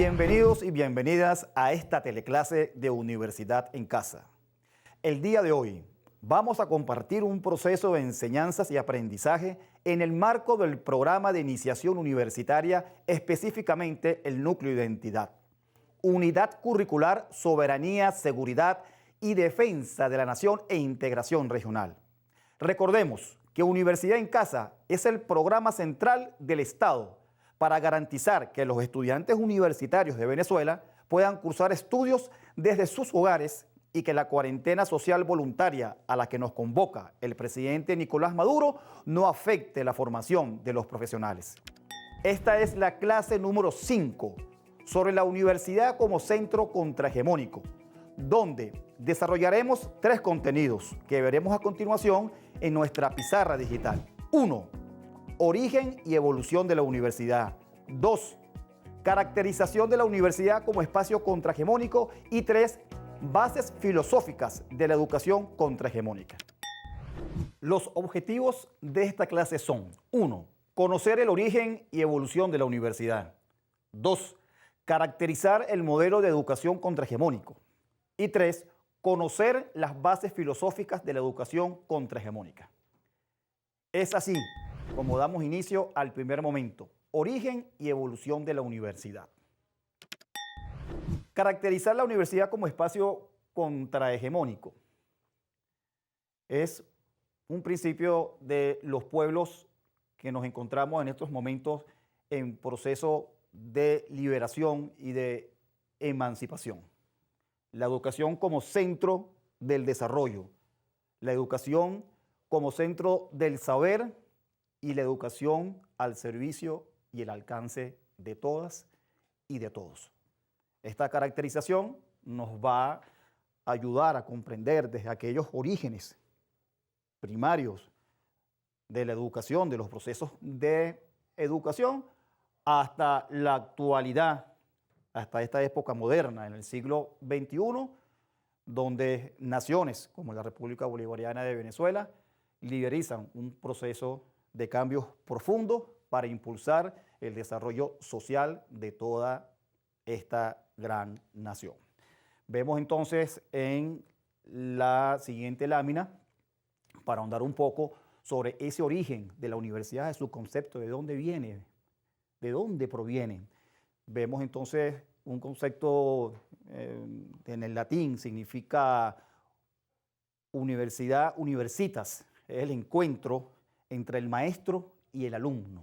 Bienvenidos y bienvenidas a esta teleclase de Universidad en Casa. El día de hoy vamos a compartir un proceso de enseñanzas y aprendizaje en el marco del programa de iniciación universitaria, específicamente el núcleo Identidad. Unidad curricular, soberanía, seguridad y defensa de la nación e integración regional. Recordemos que Universidad en Casa es el programa central del Estado para garantizar que los estudiantes universitarios de Venezuela puedan cursar estudios desde sus hogares y que la cuarentena social voluntaria a la que nos convoca el presidente Nicolás Maduro no afecte la formación de los profesionales. Esta es la clase número 5 sobre la universidad como centro contrahegemónico, donde desarrollaremos 3 contenidos que veremos a continuación en nuestra pizarra digital. 1. Origen y evolución de la universidad. 2. Caracterización de la universidad como espacio contrahegemónico. Y 3. Bases filosóficas de la educación contrahegemónica. Los objetivos de esta clase son: 1. Conocer el origen y evolución de la universidad. 2. Caracterizar el modelo de educación contrahegemónico. Y 3. Conocer las bases filosóficas de la educación contrahegemónica. Es así como damos inicio al primer momento: origen y evolución de la universidad. Caracterizar la universidad como espacio contrahegemónico es un principio de los pueblos que nos encontramos en estos momentos en proceso de liberación y de emancipación. La educación como centro del desarrollo, la educación como centro del saber y la educación al servicio y el alcance de todas y de todos. Esta caracterización nos va a ayudar a comprender desde aquellos orígenes primarios de la educación, de los procesos de educación, hasta la actualidad, hasta esta época moderna, en el siglo XXI, donde naciones como la República Bolivariana de Venezuela liderizan un proceso de cambios profundos para impulsar el desarrollo social de toda esta gran nación. Vemos entonces en la siguiente lámina, para ahondar un poco sobre ese origen de la universidad, de su concepto, de dónde viene, de dónde proviene. Vemos entonces un concepto en el latín, significa universidad, universitas, es el encuentro entre el maestro y el alumno,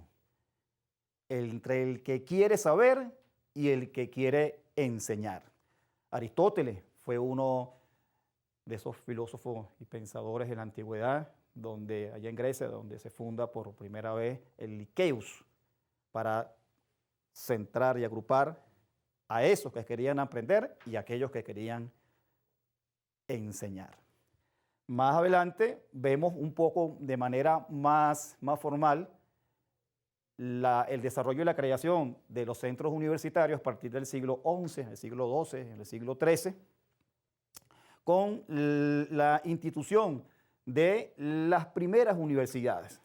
entre el que quiere saber y el que quiere enseñar. Aristóteles fue uno de esos filósofos y pensadores de la antigüedad, donde allá en Grecia, donde se funda por primera vez el Liceus, para centrar y agrupar a esos que querían aprender y a aquellos que querían enseñar. Más adelante vemos un poco de manera más formal el desarrollo y la creación de los centros universitarios a partir del siglo XI, el siglo XII, el siglo XIII, con la institución de las primeras universidades.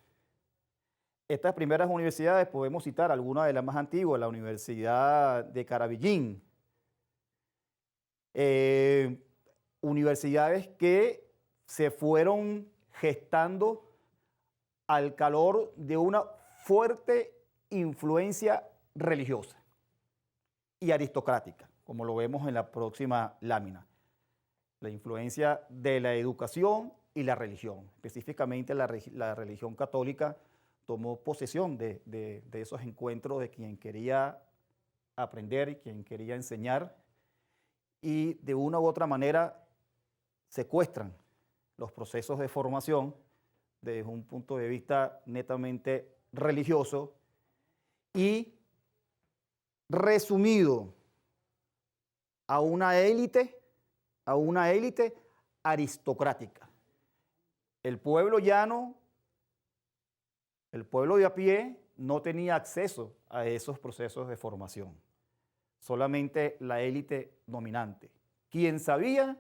Estas primeras universidades podemos citar algunas de las más antiguas: la Universidad de Carabillín, universidades que se fueron gestando al calor de una fuerte influencia religiosa y aristocrática, como lo vemos en la próxima lámina. La influencia de la educación y la religión, específicamente la religión católica, tomó posesión de esos encuentros de quien quería aprender y quien quería enseñar, y de una u otra manera secuestran los procesos de formación desde un punto de vista netamente religioso y resumido a una élite aristocrática. El pueblo llano, el pueblo de a pie, no tenía acceso a esos procesos de formación. Solamente la élite dominante. Quien sabía,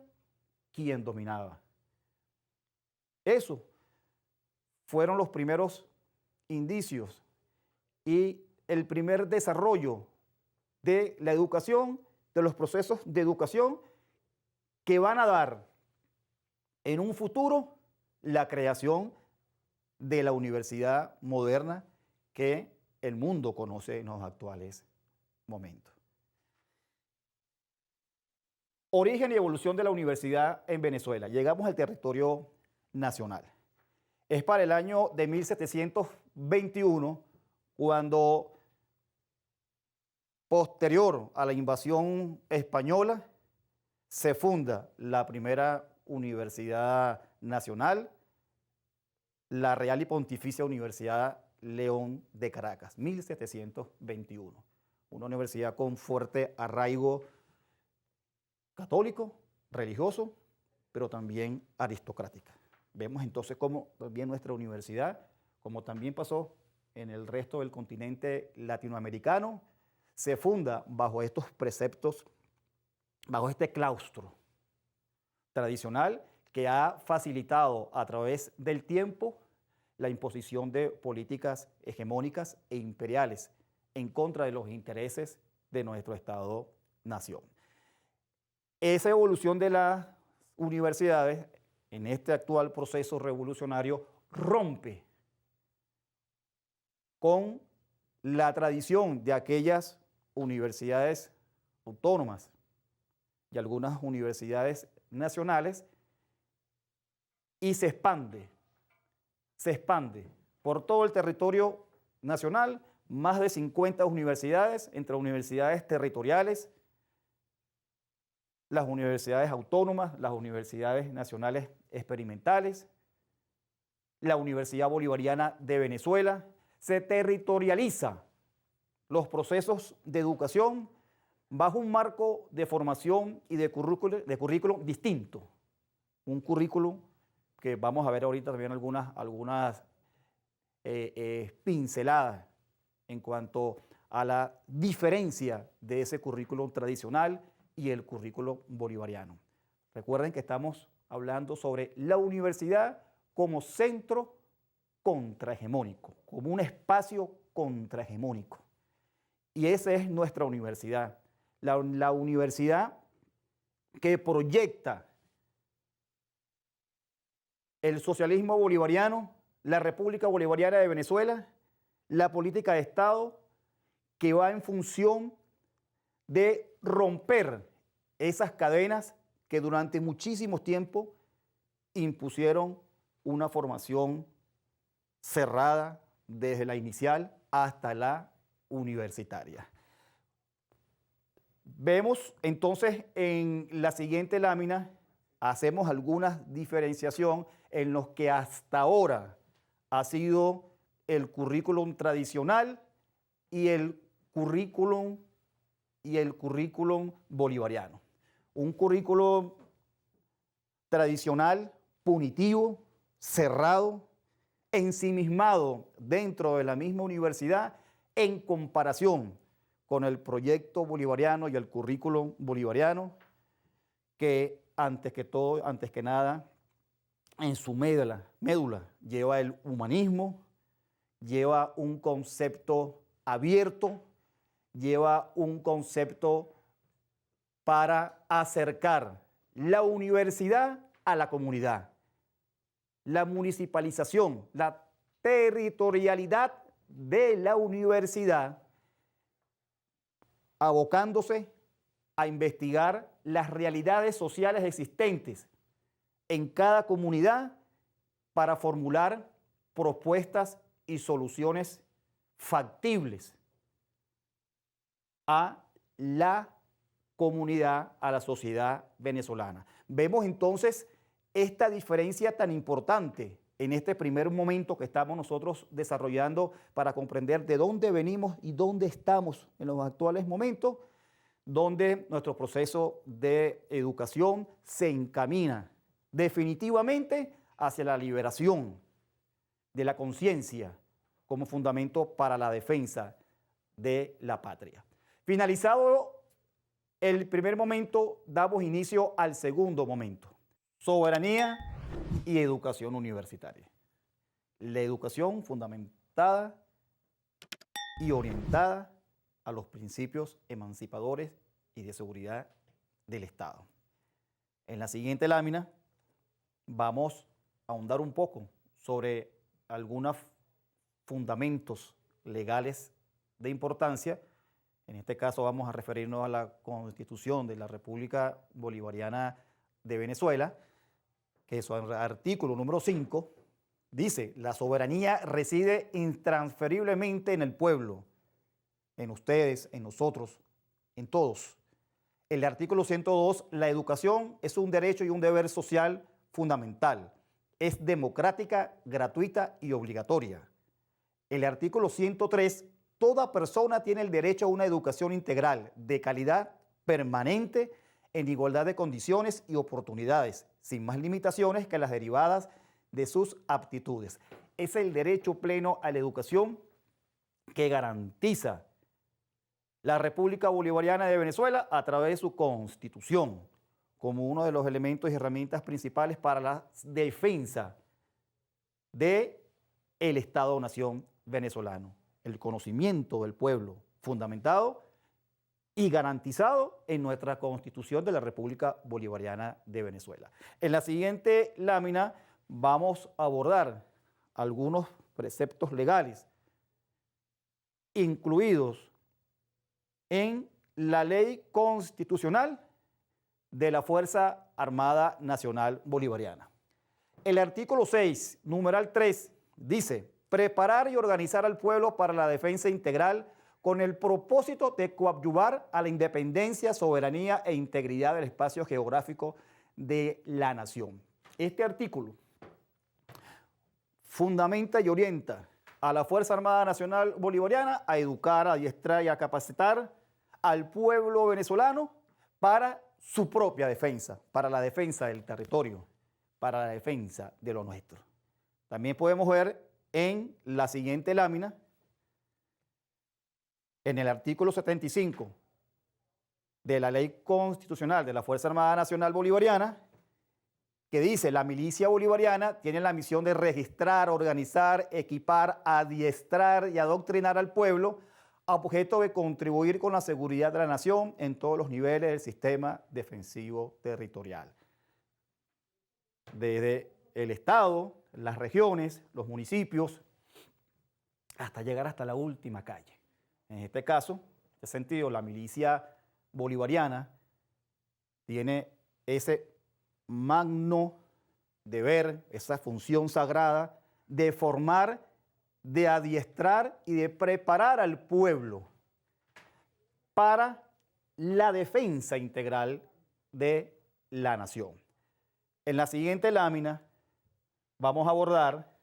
quien dominaba. Eso fueron los primeros indicios y el primer desarrollo de la educación, de los procesos de educación que van a dar en un futuro la creación de la universidad moderna que el mundo conoce en los actuales momentos. Origen y evolución de la universidad en Venezuela. Llegamos al territorio nacional. Es para el año de 1721 cuando, posterior a la invasión española, se funda la primera universidad nacional, la Real y Pontificia Universidad León de Caracas, 1721. Una universidad con fuerte arraigo católico, religioso, pero también aristocrática. Vemos entonces cómo también nuestra universidad, como también pasó en el resto del continente latinoamericano, se funda bajo estos preceptos, bajo este claustro tradicional que ha facilitado a través del tiempo la imposición de políticas hegemónicas e imperiales en contra de los intereses de nuestro Estado-nación. Esa evolución de las universidades en este actual proceso revolucionario rompe con la tradición de aquellas universidades autónomas y algunas universidades nacionales y se expande por todo el territorio nacional, más de 50 universidades, entre universidades territoriales, las universidades autónomas, las universidades nacionales experimentales, la Universidad Bolivariana de Venezuela. Se territorializa los procesos de educación bajo un marco de formación y de currículum distinto. Un currículum que vamos a ver ahorita también algunas pinceladas en cuanto a la diferencia de ese currículum tradicional y el currículum bolivariano. Recuerden que estamos hablando sobre la universidad como centro contrahegemónico, como un espacio contrahegemónico. Y esa es nuestra universidad, la universidad que proyecta el socialismo bolivariano, la República Bolivariana de Venezuela, la política de Estado que va en función de romper esas cadenas que durante muchísimo tiempo impusieron una formación cerrada desde la inicial hasta la universitaria. Vemos entonces en la siguiente lámina, hacemos alguna diferenciación en los que hasta ahora ha sido el currículum tradicional y el currículum bolivariano. Un currículum tradicional, punitivo, cerrado, ensimismado dentro de la misma universidad en comparación con el proyecto bolivariano y el currículum bolivariano, que antes que nada, en su médula lleva el humanismo, lleva un concepto abierto, lleva un concepto para acercar la universidad a la comunidad, la municipalización, la territorialidad de la universidad, abocándose a investigar las realidades sociales existentes en cada comunidad para formular propuestas y soluciones factibles a la comunidad, a la sociedad venezolana. Vemos entonces esta diferencia tan importante en este primer momento que estamos nosotros desarrollando para comprender de dónde venimos y dónde estamos en los actuales momentos, donde nuestro proceso de educación se encamina definitivamente hacia la liberación de la conciencia como fundamento para la defensa de la patria. Finalizado el primer momento, damos inicio al segundo momento: soberanía y educación universitaria. La educación fundamentada y orientada a los principios emancipadores y de seguridad del Estado. En la siguiente lámina vamos a ahondar un poco sobre algunos fundamentos legales de importancia. En este caso vamos a referirnos a la Constitución de la República Bolivariana de Venezuela, que su artículo número 5 dice: la soberanía reside intransferiblemente en el pueblo, en ustedes, en nosotros, en todos. El artículo 102, la educación es un derecho y un deber social fundamental. Es democrática, gratuita y obligatoria. El artículo 103, toda persona tiene el derecho a una educación integral, de calidad, permanente, en igualdad de condiciones y oportunidades, sin más limitaciones que las derivadas de sus aptitudes. Es el derecho pleno a la educación que garantiza la República Bolivariana de Venezuela a través de su Constitución, como uno de los elementos y herramientas principales para la defensa del Estado-Nación venezolano. El conocimiento del pueblo, fundamentado y garantizado en nuestra Constitución de la República Bolivariana de Venezuela. En la siguiente lámina vamos a abordar algunos preceptos legales incluidos en la Ley Constitucional de la Fuerza Armada Nacional Bolivariana. El artículo 6, numeral 3, dice: preparar y organizar al pueblo para la defensa integral con el propósito de coadyuvar a la independencia, soberanía e integridad del espacio geográfico de la nación. Este artículo fundamenta y orienta a la Fuerza Armada Nacional Bolivariana a educar, a adiestrar y a capacitar al pueblo venezolano para su propia defensa, para la defensa del territorio, para la defensa de lo nuestro. También podemos ver en la siguiente lámina, en el artículo 75 de la Ley Constitucional de la Fuerza Armada Nacional Bolivariana, que dice: la milicia bolivariana tiene la misión de registrar, organizar, equipar, adiestrar y adoctrinar al pueblo a objeto de contribuir con la seguridad de la nación en todos los niveles del sistema defensivo territorial. Desde el Estado, las regiones, los municipios, hasta llegar hasta la última calle. En este caso, en este sentido, la milicia bolivariana tiene ese magno deber, esa función sagrada de formar, de adiestrar y de preparar al pueblo para la defensa integral de la nación. En la siguiente lámina vamos a abordar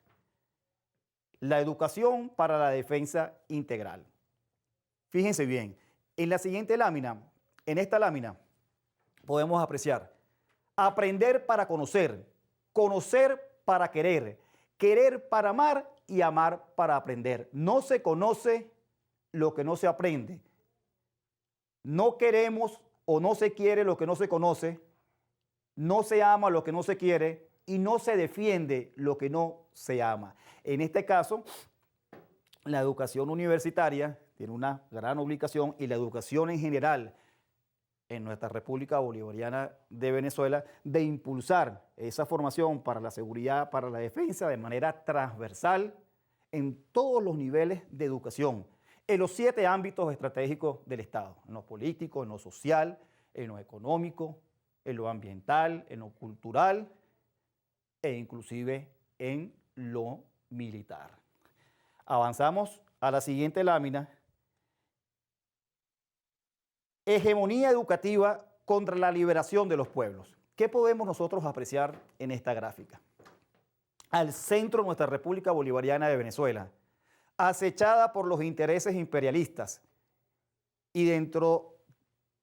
la educación para la defensa integral. Fíjense bien, en la siguiente lámina, en esta lámina, podemos apreciar: aprender para conocer, conocer para querer, querer para amar y amar para aprender. No se conoce lo que no se aprende. No queremos o no se quiere lo que no se conoce. No se ama lo que no se quiere y no se defiende lo que no se ama. En este caso, la educación universitaria tiene una gran obligación, y la educación en general en nuestra República Bolivariana de Venezuela, de impulsar esa formación para la seguridad, para la defensa de manera transversal en todos los niveles de educación, en los 7 ámbitos estratégicos del Estado: en lo político, en lo social, en lo económico, en lo ambiental, en lo cultural e inclusive en lo militar. Avanzamos a la siguiente lámina. Hegemonía educativa contra la liberación de los pueblos. ¿Qué podemos nosotros apreciar en esta gráfica? Al centro de nuestra República Bolivariana de Venezuela, acechada por los intereses imperialistas, y dentro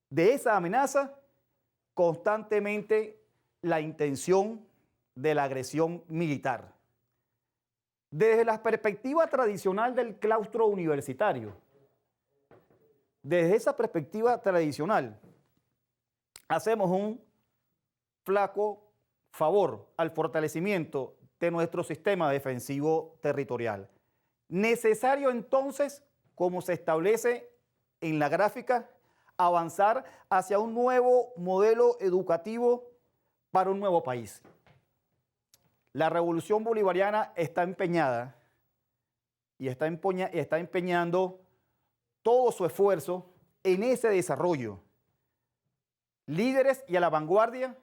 de esa amenaza, constantemente la intención de la agresión militar. Desde la perspectiva tradicional del claustro universitario, desde esa perspectiva tradicional, hacemos un flaco favor al fortalecimiento de nuestro sistema defensivo territorial. Necesario entonces, como se establece en la gráfica, avanzar hacia un nuevo modelo educativo para un nuevo país. La revolución bolivariana está empeñada y está empeñando todo su esfuerzo en ese desarrollo. Líderes y a la vanguardia,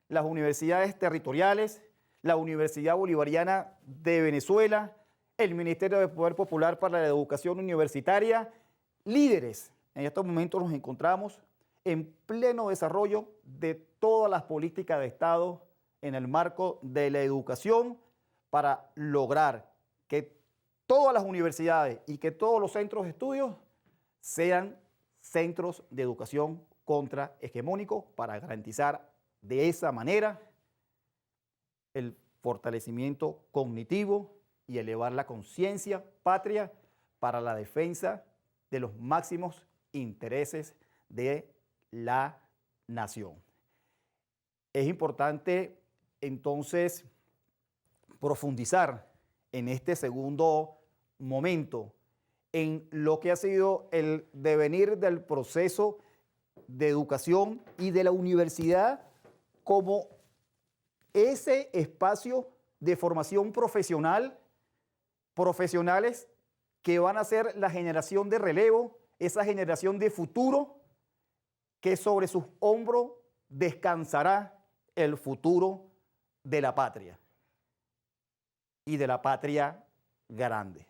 las universidades territoriales, la Universidad Bolivariana de Venezuela, el Ministerio de Poder Popular para la Educación Universitaria, líderes. En estos momentos nos encontramos en pleno desarrollo de todas las políticas de Estado en el marco de la educación para lograr que todas las universidades y que todos los centros de estudios sean centros de educación contrahegemónicos para garantizar de esa manera el fortalecimiento cognitivo y elevar la conciencia patria para la defensa de los máximos intereses de la nación. Es importante entonces profundizar en este segundo momento en lo que ha sido el devenir del proceso de educación y de la universidad como ese espacio de formación profesional, profesionales que van a ser la generación de relevo, esa generación de futuro que sobre sus hombros descansará el futuro de la patria y de la patria grande.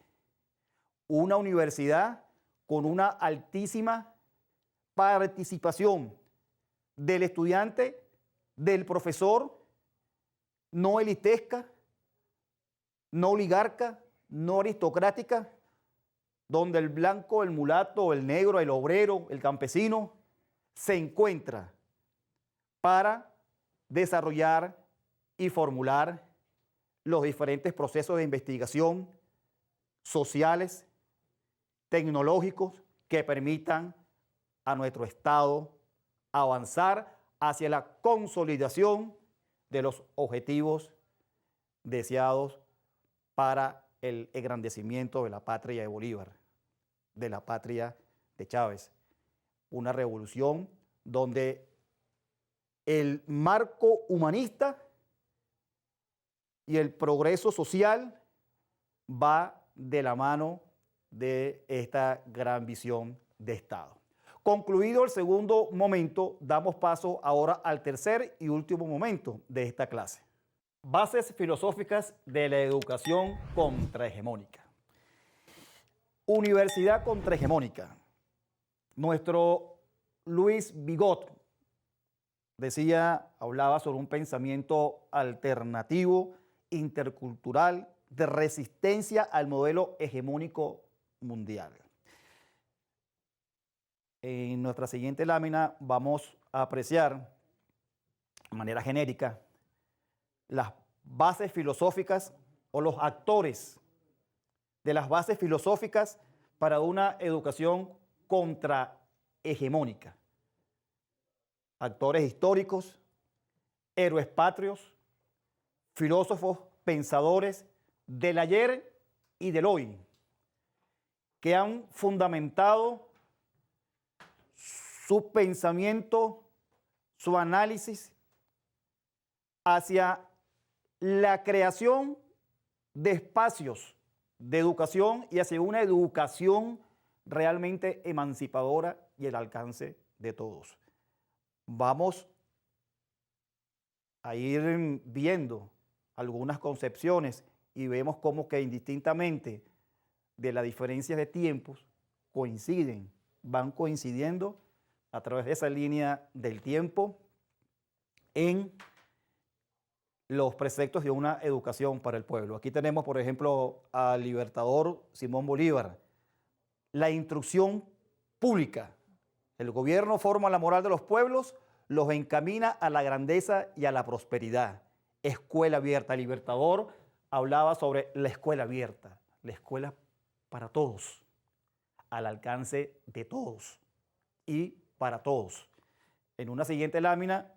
Una universidad con una altísima participación del estudiante, del profesor, no elitesca, no oligarca, no aristocrática, donde el blanco, el mulato, el negro, el obrero, el campesino se encuentra para desarrollar y formular los diferentes procesos de investigación sociales, tecnológicos que permitan a nuestro Estado avanzar hacia la consolidación de los objetivos deseados para el engrandecimiento de la patria de Bolívar, de la patria de Chávez. Una revolución donde el marco humanista y el progreso social va de la mano de esta gran visión de Estado. Concluido el segundo momento, damos paso ahora al tercer y último momento de esta clase. Bases filosóficas de la educación contrahegemónica. Universidad contrahegemónica. Nuestro Luis Bigot hablaba sobre un pensamiento alternativo, intercultural, de resistencia al modelo hegemónico mundial. En nuestra siguiente lámina vamos a apreciar de manera genérica las bases filosóficas o los actores de las bases filosóficas para una educación contrahegemónica. Actores históricos, héroes patrios, filósofos, pensadores del ayer y del hoy, que han fundamentado su pensamiento, su análisis hacia la creación de espacios de educación y hacia una educación realmente emancipadora y al alcance de todos. Vamos a ir viendo algunas concepciones y vemos cómo que indistintamente de las diferencias de tiempos van coincidiendo a través de esa línea del tiempo en los preceptos de una educación para el pueblo. Aquí tenemos, por ejemplo, al libertador Simón Bolívar. La instrucción pública. El gobierno forma la moral de los pueblos, los encamina a la grandeza y a la prosperidad. Escuela abierta. El libertador hablaba sobre la escuela abierta, la escuela para todos, al alcance de todos y para todos. En una siguiente lámina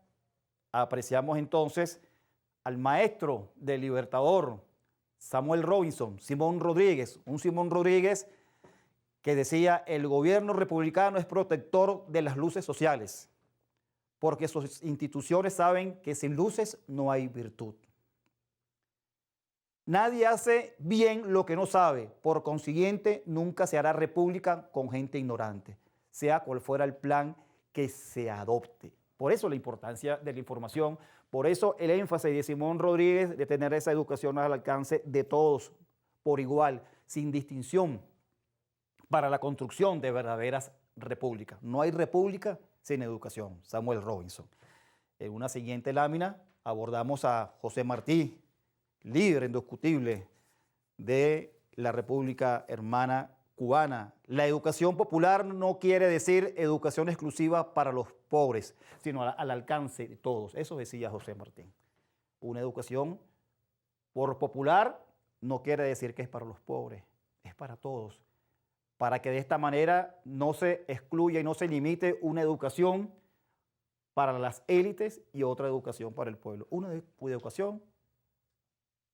apreciamos entonces al maestro del libertador, Samuel Robinson, Simón Rodríguez, un Simón Rodríguez que decía: el gobierno republicano es protector de las luces sociales, porque sus instituciones saben que sin luces no hay virtud. Nadie hace bien lo que no sabe, por consiguiente nunca se hará república con gente ignorante, sea cual fuera el plan que se adopte. Por eso la importancia de la información, por eso el énfasis de Simón Rodríguez de tener esa educación al alcance de todos por igual, sin distinción, para la construcción de verdaderas repúblicas. No hay república sin educación. Samuel Robinson. En una siguiente lámina abordamos a José Martí, líder indiscutible de la República Hermana Cubana. La educación popular no quiere decir educación exclusiva para los pobres, sino al alcance de todos. Eso decía José Martí. Una educación por popular no quiere decir que es para los pobres, es para todos, para que de esta manera no se excluya y no se limite una educación para las élites y otra educación para el pueblo. Una educación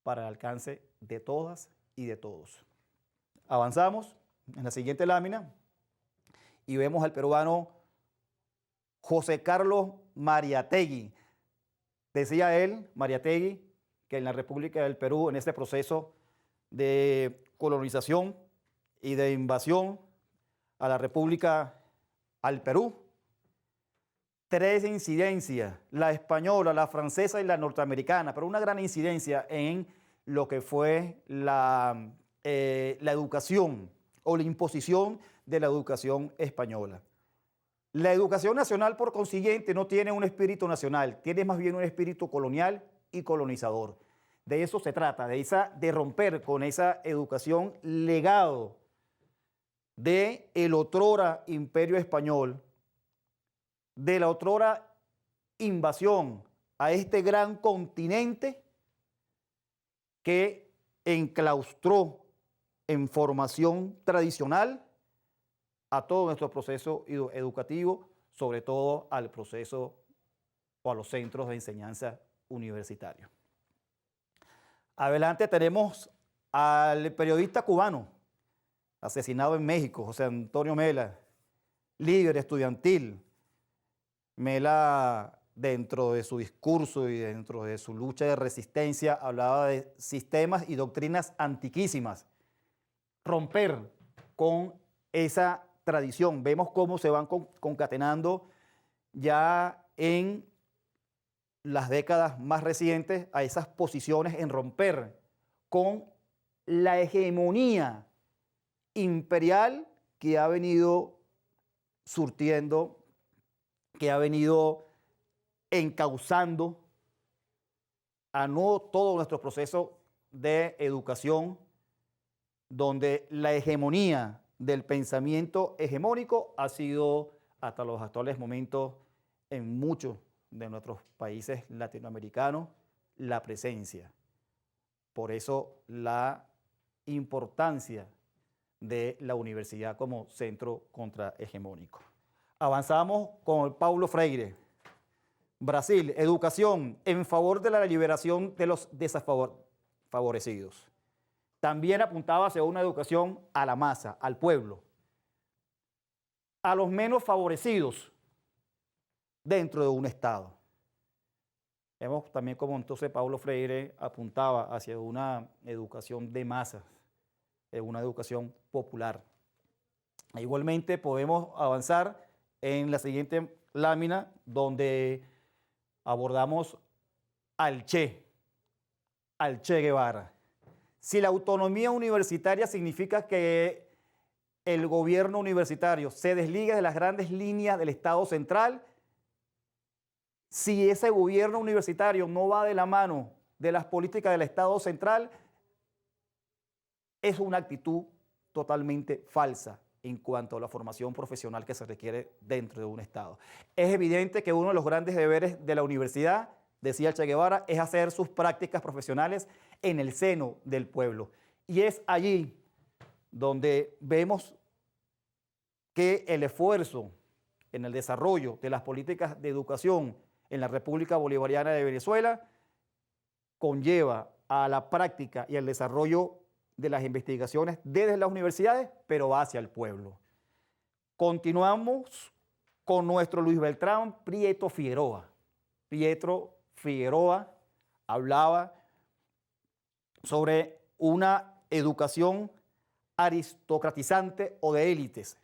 para el alcance de todas y de todos. Avanzamos en la siguiente lámina y vemos al peruano José Carlos Mariátegui. Decía él, Mariátegui, que en la República del Perú, en este proceso de colonización y de invasión a la República, al Perú, 3 incidencias, la española, la francesa y la norteamericana, pero una gran incidencia en lo que fue la educación o la imposición de la educación española. La educación nacional, por consiguiente, no tiene un espíritu nacional, tiene más bien un espíritu colonial y colonizador. De eso se trata, de romper con esa educación legado del otrora imperio español, de la otrora invasión a este gran continente que enclaustró en formación tradicional a todo nuestro proceso educativo, sobre todo al proceso o a los centros de enseñanza universitarios. Adelante tenemos al periodista cubano asesinado en México, José Antonio Mela, líder estudiantil. Mela, dentro de su discurso y dentro de su lucha de resistencia, hablaba de sistemas y doctrinas antiquísimas. Romper con esa tradición. Vemos cómo se van concatenando ya en las décadas más recientes a esas posiciones en romper con la hegemonía imperial que ha venido surtiendo, que ha venido encauzando a todo nuestro proceso de educación, donde la hegemonía del pensamiento hegemónico ha sido hasta los actuales momentos en muchos de nuestros países latinoamericanos la presencia. Por eso la importancia de la universidad como centro contrahegemónico. Avanzamos con Paulo Freire. Brasil, educación en favor de la liberación de los desfavorecidos. También apuntaba hacia una educación a la masa, al pueblo, a los menos favorecidos dentro de un Estado. Vemos también cómo entonces Paulo Freire apuntaba hacia una educación de masas, una educación popular. Igualmente podemos avanzar en la siguiente lámina, donde abordamos al Che Guevara. Si la autonomía universitaria significa que el gobierno universitario se desliga de las grandes líneas del Estado central, si ese gobierno universitario no va de la mano de las políticas del Estado central, es una actitud totalmente falsa en cuanto a la formación profesional que se requiere dentro de un Estado. Es evidente que uno de los grandes deberes de la universidad, decía el Che Guevara, es hacer sus prácticas profesionales en el seno del pueblo. Y es allí donde vemos que el esfuerzo en el desarrollo de las políticas de educación en la República Bolivariana de Venezuela conlleva a la práctica y al desarrollo de las investigaciones desde las universidades, pero hacia el pueblo. Continuamos con nuestro Luis Beltrán Prieto Figueroa. Pietro Figueroa hablaba sobre una educación aristocratizante o de élites.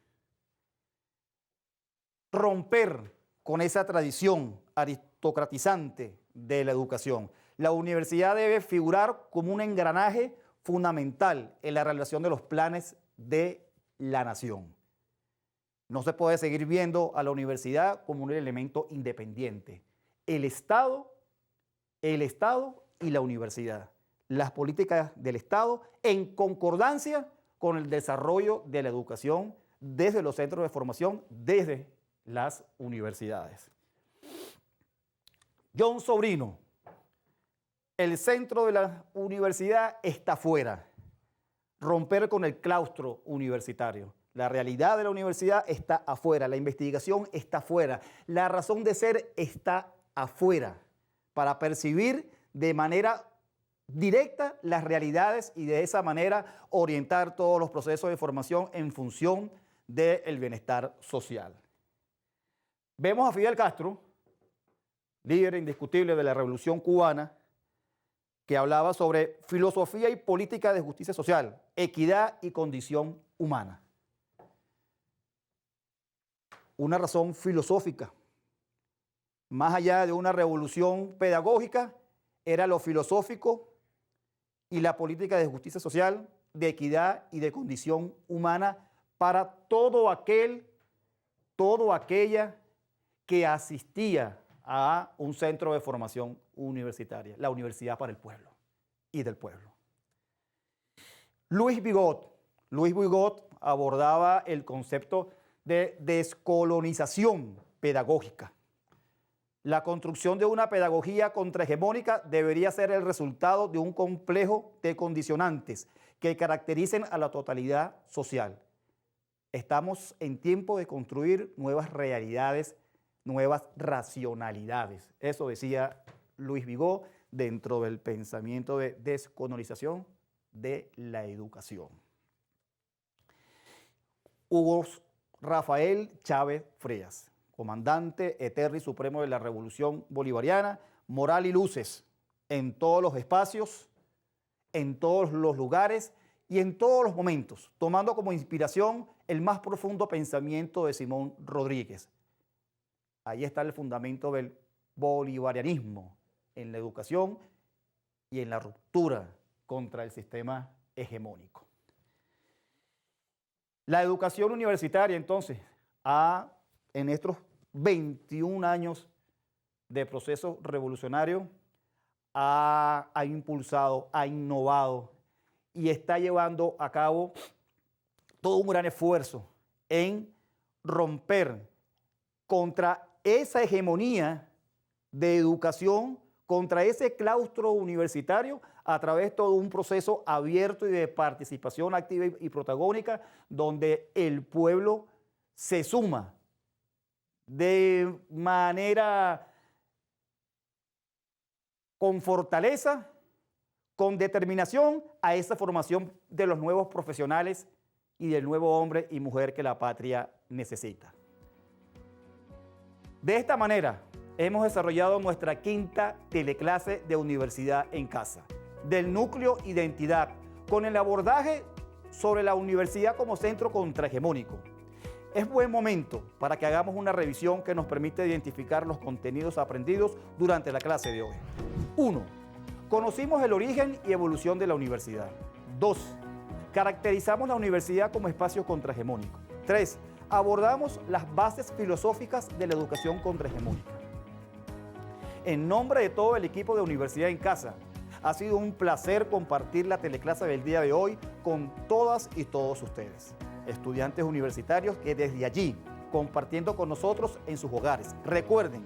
Romper con esa tradición aristocratizante de la educación. La universidad debe figurar como un engranaje fundamental en la realización de los planes de la nación. No se puede seguir viendo a la universidad como un elemento independiente. El Estado y la universidad. Las políticas del Estado en concordancia con el desarrollo de la educación desde los centros de formación, desde las universidades. John Sobrino, el centro de la universidad está fuera. Romper con el claustro universitario. La realidad de la universidad está afuera, la investigación está afuera, la razón de ser está afuera, para percibir de manera directa las realidades y de esa manera orientar todos los procesos de formación en función del bienestar social. Vemos a Fidel Castro, líder indiscutible de la Revolución Cubana, que hablaba sobre filosofía y política de justicia social, equidad y condición humana. Una razón filosófica. Más allá de una revolución pedagógica, era lo filosófico y la política de justicia social, de equidad y de condición humana para todo aquella que asistía a un centro de formación universitaria, la universidad para el pueblo y del pueblo. Luis Vigot abordaba el concepto de descolonización pedagógica. La construcción de una pedagogía contrahegemónica debería ser el resultado de un complejo de condicionantes que caractericen a la totalidad social. Estamos en tiempo de construir nuevas realidades, nuevas racionalidades. Eso decía Luis Vigot dentro del pensamiento de descolonización de la educación. Hugo Rafael Chávez Frías, comandante eterno y supremo de la Revolución Bolivariana, moral y luces en todos los espacios, en todos los lugares y en todos los momentos, tomando como inspiración el más profundo pensamiento de Simón Rodríguez. Ahí está el fundamento del bolivarianismo en la educación y en la ruptura contra el sistema hegemónico. La educación universitaria, entonces, en estos 21 años de proceso revolucionario, ha impulsado, ha innovado y está llevando a cabo todo un gran esfuerzo en romper contra esa hegemonía de educación, contra ese claustro universitario, a través de todo un proceso abierto y de participación activa y protagónica, donde el pueblo se suma de manera con fortaleza, con determinación a esa formación de los nuevos profesionales y del nuevo hombre y mujer que la patria necesita. De esta manera, hemos desarrollado nuestra quinta teleclase de Universidad en Casa, del núcleo Identidad, con el abordaje sobre la universidad como centro contrahegemónico. Es buen momento para que hagamos una revisión que nos permite identificar los contenidos aprendidos durante la clase de hoy. 1. Conocimos el origen y evolución de la universidad. 2. Caracterizamos la universidad como espacio contrahegemónico. 3. Abordamos las bases filosóficas de la educación contrahegemónica. En nombre de todo el equipo de Universidad en Casa, ha sido un placer compartir la teleclase del día de hoy con todas y todos ustedes, estudiantes universitarios que desde allí, compartiendo con nosotros en sus hogares. Recuerden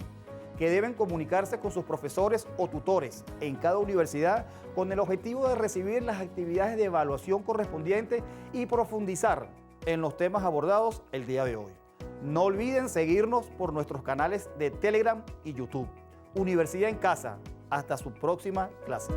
que deben comunicarse con sus profesores o tutores en cada universidad con el objetivo de recibir las actividades de evaluación correspondientes y profundizar en los temas abordados el día de hoy. No olviden seguirnos por nuestros canales de Telegram y YouTube. Universidad en Casa. Hasta su próxima clase.